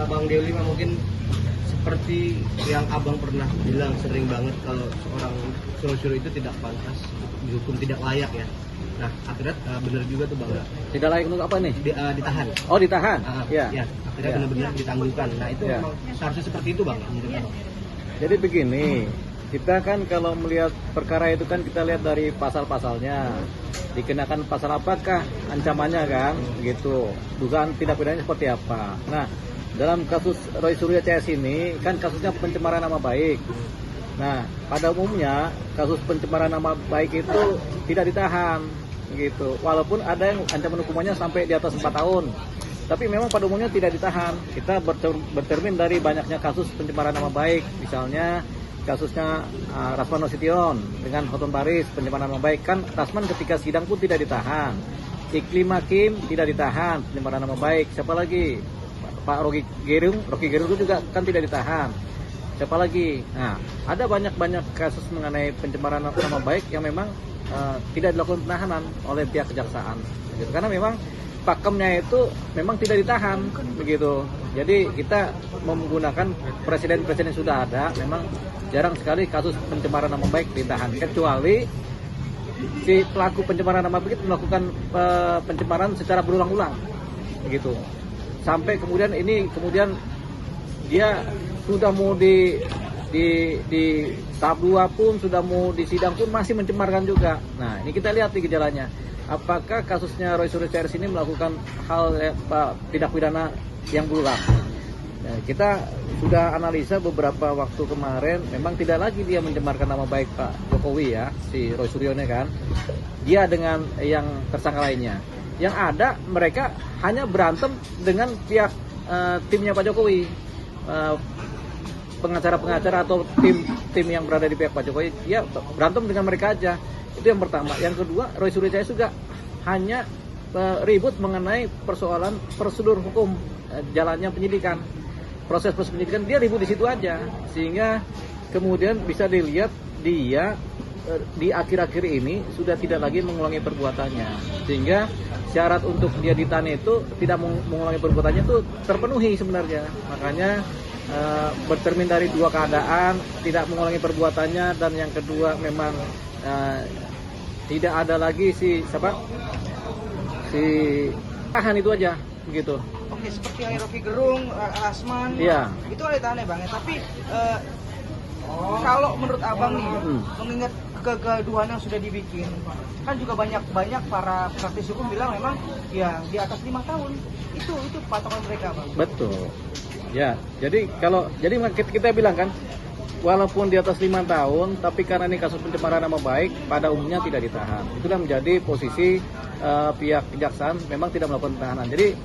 Bang Deoli mah mungkin seperti yang abang pernah bilang sering banget kalau seorang suruh-suruh itu tidak pantas dihukum, tidak layak ya. Nah akhirnya benar juga tuh bang. Tidak layak untuk apa nih? Ditahan. Oh, ditahan. Ya. Ya. Akhirnya benar-benar ditangguhkan. Nah itu Ya. memang seharusnya seperti itu bang. Menurut abang. Jadi begini, kita kan kalau melihat perkara itu kan kita lihat dari pasal-pasalnya. Dikenakan pasal apakah ancamannya kan, gitu. Dugaan tindak pidananya seperti apa. Nah, dalam kasus Roy Suryo CS ini kan kasusnya pencemaran nama baik. Nah, pada umumnya kasus pencemaran nama baik itu tidak ditahan, gitu. Walaupun ada yang ancaman hukumannya sampai di atas 4 tahun. Tapi memang pada umumnya tidak ditahan. Kita bercermin dari banyaknya kasus pencemaran nama baik, misalnya kasusnya Rasman Nasution dengan Hotton Paris pencemaran nama baik, kan Rasman ketika sidang pun tidak ditahan. Iklim Hakim tidak ditahan pencemaran nama baik. Siapa lagi? Pak Rocky Gerung itu juga kan tidak ditahan. Siapa lagi? Nah, ada banyak kasus mengenai pencemaran nama baik yang memang tidak dilakukan penahanan oleh pihak kejaksaan. Gitu. Karena memang pakemnya itu memang tidak ditahan, begitu. Jadi kita menggunakan presiden-presiden yang sudah ada, memang jarang sekali kasus pencemaran nama baik ditahan, kecuali si pelaku pencemaran nama baik melakukan pencemaran secara berulang-ulang, begitu. Sampai kemudian dia sudah mau di tahap 2 pun, sudah mau di sidang pun masih mencemarkan juga. Nah, ini kita lihat di gejalanya. Apakah kasusnya Roy Suryo CS ini melakukan hal tindak pidana yang berulang? Nah, kita sudah analisa beberapa waktu kemarin, memang tidak lagi dia mencemarkan nama baik Pak Jokowi ya, si Roy Suryo ini kan. Dia dengan yang tersangka lainnya. Yang ada mereka hanya berantem dengan pihak timnya Pak Jokowi, pengacara-pengacara atau tim yang berada di pihak Pak Jokowi, ya berantem dengan mereka aja. Itu yang pertama. Yang kedua, Roy Suryo CS juga hanya ribut mengenai persoalan prosedur hukum, jalannya penyidikan, proses penyidikan, dia ribut di situ aja, sehingga kemudian bisa dilihat dia di akhir-akhir ini sudah tidak lagi mengulangi perbuatannya, sehingga syarat untuk dia ditahan itu tidak mengulangi perbuatannya itu terpenuhi sebenarnya. Makanya bercermin dari dua keadaan, tidak mengulangi perbuatannya, dan yang kedua memang tidak ada lagi si tahan itu aja begitu. Oke, seperti yang Rocky Gerung, Rasman, iya, itu ada tahan ya bang ya. Tapi kalau menurut abang nih, mengingat kegaduhan yang sudah dibikin, kan juga banyak para praktis hukum bilang memang ya di atas 5 tahun itu patokan mereka bang. Betul. Ya, jadi kita bilang kan, walaupun di atas 5 tahun, tapi karena ini kasus pencemaran nama baik, pada umumnya tidak ditahan. Itulah menjadi posisi pihak kejaksaan memang tidak melakukan penahanan. Jadi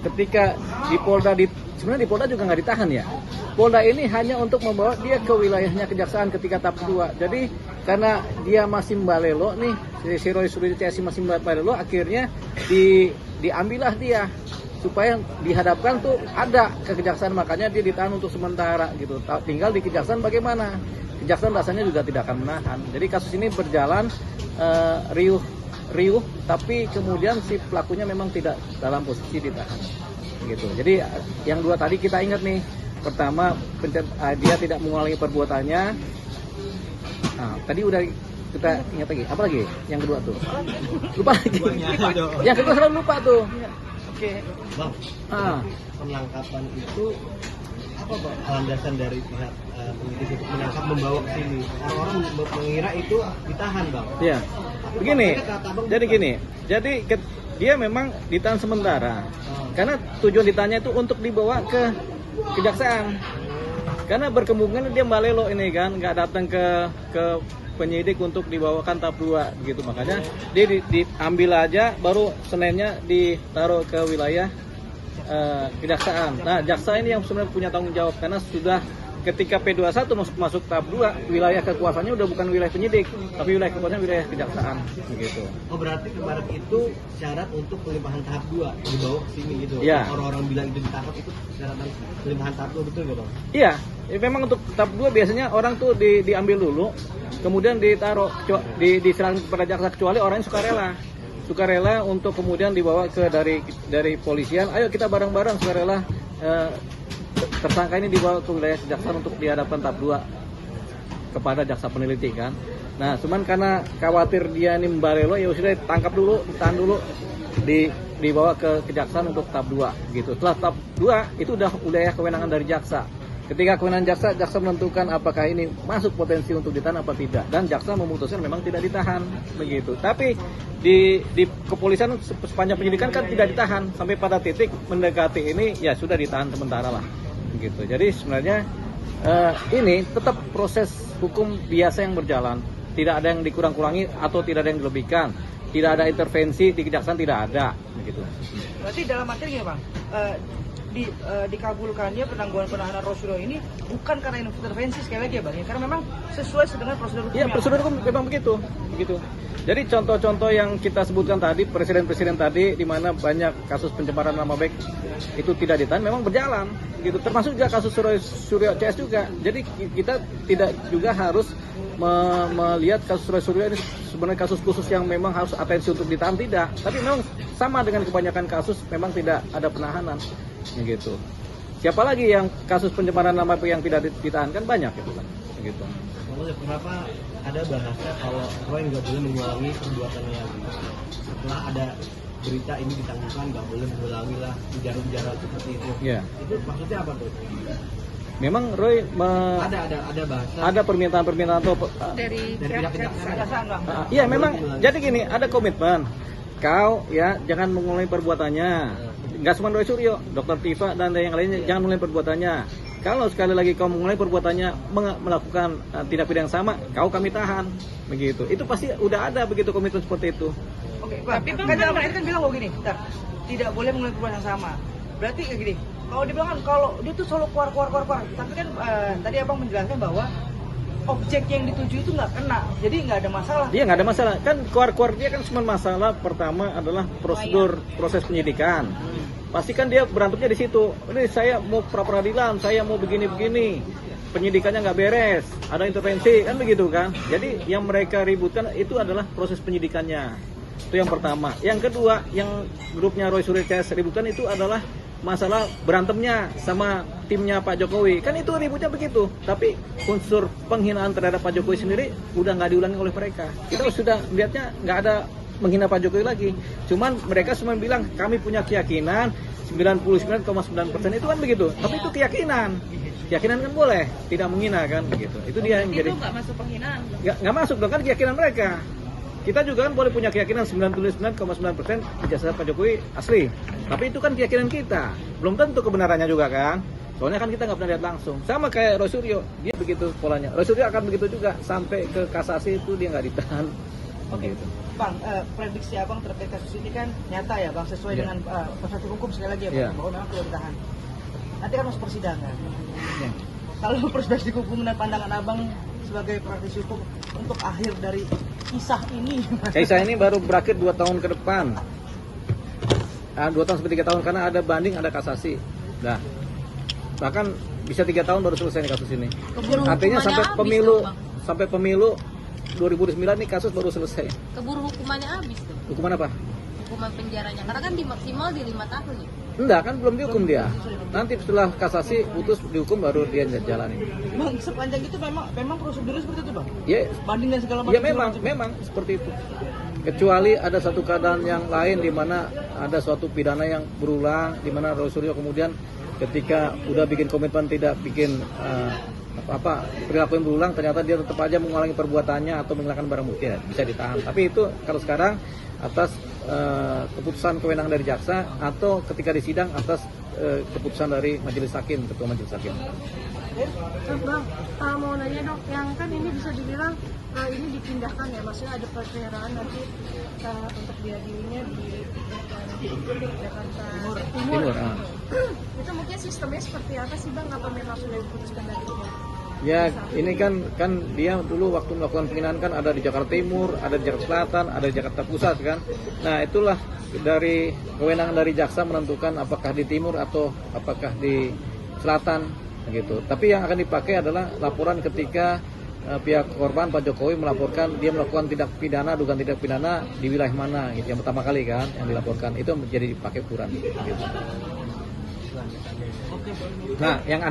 ketika di Polda, sebenarnya di Polda juga nggak ditahan ya. Polda ini hanya untuk membawa dia ke wilayahnya kejaksaan ketika tahap 2. Jadi karena dia masih mbalelo nih, si Roy Suryo CS masih mbalelo, akhirnya diambillah dia supaya dihadapkan tuh ada ke kejaksaan, makanya dia ditahan untuk sementara gitu. Tinggal di kejaksaan bagaimana. Kejaksaan rasanya juga tidak akan menahan. Jadi kasus ini berjalan riuh, tapi kemudian si pelakunya memang tidak dalam posisi ditahan. Gitu. Jadi yang dua tadi kita ingat nih. Pertama, dia tidak mengulangi perbuatannya. Nah, tadi udah kita ingat lagi. Apa lagi? Yang kedua tuh. Lupa lagi. Yang kedua selalu lupa tuh. Oke. Bang, penangkapan itu apa bang? Landasan dari pihak penyidik untuk menangkap, membawa ke sini. Orang-orang mengira itu ditahan bang. Iya. Begini. Jadi gini. Jadi dia memang ditahan sementara. Karena tujuan ditahannya itu untuk dibawa ke kejaksaan. Karena berkemungkinan dia mbalelo ini kan, nggak datang ke penyidik untuk dibawakan tahap 2 gitu. Makanya dia diambil aja, baru Seninnya ditaruh ke wilayah kejaksaan. Nah, jaksa ini yang sebenarnya punya tanggung jawab, karena sudah ketika P21 masuk tahap 2, wilayah kekuasaannya udah bukan wilayah penyidik, tapi wilayah kekuasaannya wilayah kejaksaan gitu. Oh, berarti kemarin itu syarat untuk pelimpahan tahap 2 dibawa ke sini gitu. Ya. Orang-orang bilang itu ditangkap, itu syarat pelimpahan tahap 2, betul nggak bang? Iya, memang untuk tahap 2 biasanya orang tuh diambil dulu, kemudian ditaruh diserahkan kepada jaksa, kecuali orangnya sukarela untuk kemudian dibawa ke dari polisian. Ayo kita bareng-bareng sukarela tersangka ini dibawa ke wilayah kejaksaan untuk dihadapkan tahap 2 kepada jaksa peneliti kan. Nah, cuman karena khawatir dia ini membalelo, ya sudah tangkap dulu, ditahan dulu, dibawa ke kejaksaan untuk tahap 2 gitu. Setelah tahap 2 itu udah wilayah kewenangan dari jaksa. Ketika kewenangan jaksa menentukan apakah ini masuk potensi untuk ditahan apa tidak, dan jaksa memutuskan memang tidak ditahan begitu. Tapi di kepolisian sepanjang penyidikan kan tidak ditahan, sampai pada titik mendekati ini ya sudah ditahan sementara lah begitu. Jadi sebenarnya ini tetap proses hukum biasa yang berjalan, tidak ada yang dikurang-kurangi atau tidak ada yang dilebihkan, tidak ada intervensi di kejaksaan, tidak ada begitu. Berarti dalam artinya gini, Bang, dikabulkannya penangguhan penahanan Rosyuro ini bukan karena intervensi sekali lagi ya, Bang, ya? Karena memang sesuai dengan prosedur hukum. Iya, prosedur hukum memang begitu. Jadi contoh-contoh yang kita sebutkan tadi, presiden-presiden tadi, di mana banyak kasus pencemaran nama baik itu tidak ditahan, memang berjalan gitu. Termasuk juga kasus Suryo CS juga. Jadi kita tidak juga harus melihat kasus Suryo ini sebenarnya kasus khusus yang memang harus atensi untuk ditahan, tidak. Tapi memang sama dengan kebanyakan kasus memang tidak ada penahanan gitu. Siapa lagi yang kasus pencemaran nama baik yang tidak ditahan, kan banyak gitu kan gitu. Kenapa ada bahasa kalau Roy nggak boleh mengulangi perbuatannya lagi? Setelah ada berita ini ditangguhkan, nggak boleh mengulangi lah, bicara seperti itu. Ya. Itu maksudnya apa tuh? Memang Roy ada bahasa. Ada permintaan tuh dari pihak kejaksaan. Bang. Iya memang. Jadi gini, ada komitmen. Kau ya jangan mengulangi perbuatannya. Nggak cuma Roy Suryo, Dr. Tifa dan yang lainnya jangan mengulangi perbuatannya. Kalau sekali lagi kau mengulangi perbuatannya melakukan tindak pidana yang sama, kami tahan, begitu. Itu pasti udah ada begitu komitmen seperti itu. Oke, Bang. Tapi kan dalam arti kan bilang begini, tidak boleh mengulangi perbuatan yang sama. Berarti kayak gini. Kalau dibilang kan kalau dia tuh selalu keluar. Tapi kan tadi Abang menjelaskan bahwa objek yang dituju itu nggak kena, jadi nggak ada masalah. Dia nggak ada masalah. Kan keluar dia kan cuma masalah pertama adalah proses penyidikan. Pasti kan dia berantemnya di situ. Ini saya mau pra peradilan, saya mau begini, penyidikannya nggak beres, ada intervensi, kan begitu kan. Jadi yang mereka ributkan itu adalah proses penyidikannya. Itu yang pertama. Yang kedua, yang grupnya Roy Suryo CS ributkan itu adalah masalah berantemnya sama timnya Pak Jokowi. Kan itu ributnya begitu. Tapi unsur penghinaan terhadap Pak Jokowi sendiri udah nggak diulangi oleh mereka. Kita sudah lihatnya nggak ada menghina Pak Jokowi lagi. Cuman mereka cuma bilang kami punya keyakinan 99,9% itu kan begitu. Tapi itu keyakinan. Keyakinan kan boleh, tidak menghina kan begitu. Itu dia yang jadi. Itu nggak masuk penghinaan. Nggak masuk dong, kan keyakinan mereka. Kita juga kan boleh punya keyakinan 99,9% ijazah Pak Jokowi asli. Tapi itu kan keyakinan kita. Belum tentu kebenarannya juga kan. Soalnya kan kita nggak pernah lihat langsung. Sama kayak Roy Suryo, dia begitu polanya. Roy Suryo akan begitu juga sampai ke kasasi itu dia nggak ditahan. Oke, Gitu. Bang, prediksi Abang terkait kasus ini kan nyata ya, Bang, sesuai dengan proses hukum sekali lagi ya, Bang, bahwa memang tidak ditahan. Nanti kan masuk persidangan. Kalau proses hukum dan pandangan Abang sebagai praktisi hukum untuk akhir dari kisah ini. Kisah ini baru berakhir 2 tahun ke depan. 2 tahun sampai 3 tahun karena ada banding, ada kasasi. Nah, bahkan bisa 3 tahun baru selesai nih kasus ini. Artinya sampai pemilu 2009 nih kasus baru selesai. Keburu hukumannya habis tuh. Hukuman apa? Hukuman penjaranya. Karena kan maksimal di 5 tahun ya. Enggak, kan belum dihukum dia. Nanti setelah kasasi putus dihukum baru dia jalani. Bang, sepanjang itu memang prosedurnya seperti itu, Bang? Ya, Banding dan segala macam. ya memang seperti itu. Kecuali ada satu keadaan yang lain di mana ada suatu pidana yang berulang, di mana Roy Suryo kemudian ketika udah bikin komitmen tidak bikin perilaku yang berulang, ternyata dia tetap aja mengulangi perbuatannya atau menghilangkan barang bukti, ya, bisa ditahan. Tapi itu kalau sekarang atas keputusan kewenangan dari jaksa atau ketika di sidang atas keputusan dari majelis hakim, ketua majelis hakim. Bang, mau nanya dok, yang kan ini bisa dibilang ini dipindahkan ya, maksudnya ada perkiraan nanti untuk diadilinya di Jakarta Timur. Itu mungkin sistemnya seperti apa sih Bang? Apa memang sudah diputuskan dari itu? Ya, ini kan dia dulu waktu melakukan penghinaan kan ada di Jakarta Timur, ada di Jakarta Selatan, ada di Jakarta Pusat kan. Nah, itulah dari kewenangan dari jaksa menentukan apakah di timur atau apakah di selatan gitu. Tapi yang akan dipakai adalah laporan ketika pihak korban Pak Jokowi melaporkan dia melakukan tindak pidana, dugaan tindak pidana di wilayah mana gitu. Yang pertama kali kan yang dilaporkan itu menjadi dipakai ukuran gitu. Oke. Nah, yang